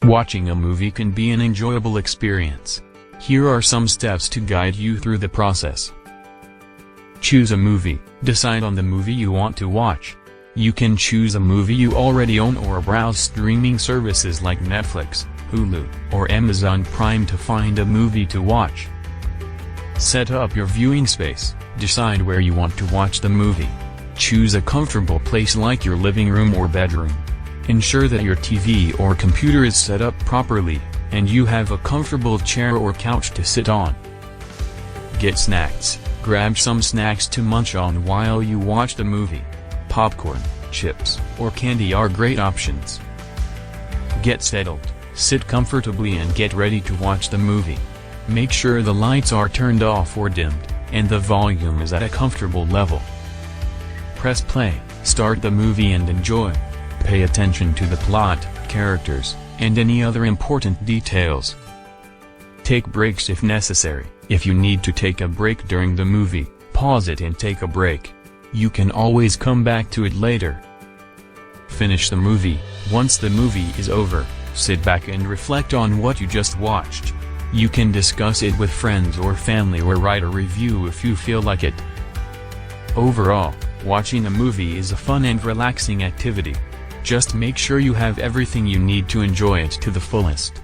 Watching a movie can be an enjoyable experience. Here are some steps to guide you through the process. Choose a movie. Decide on the movie you want to watch. You can choose a movie you already own or browse streaming services like Netflix, Hulu, or Amazon Prime to find a movie to watch. Set up your viewing space. Decide where you want to watch the movie. Choose a comfortable place like your living room or bedroom. Ensure that your TV or computer is set up properly, and you have a comfortable chair or couch to sit on. Get snacks. Grab some snacks to munch on while you watch the movie. Popcorn, chips, or candy are great options. Get settled. Sit comfortably and get ready to watch the movie. Make sure the lights are turned off or dimmed, and the volume is at a comfortable level. Press play, start the movie and enjoy. Pay attention to the plot, characters, and any other important details. Take breaks if necessary. If you need to take a break during the movie, pause it and take a break. You can always come back to it later. Finish the movie. Once the movie is over, sit back and reflect on what you just watched. You can discuss it with friends or family or write a review if you feel like it. Overall, watching a movie is a fun and relaxing activity. Just make sure you have everything you need to enjoy it to the fullest.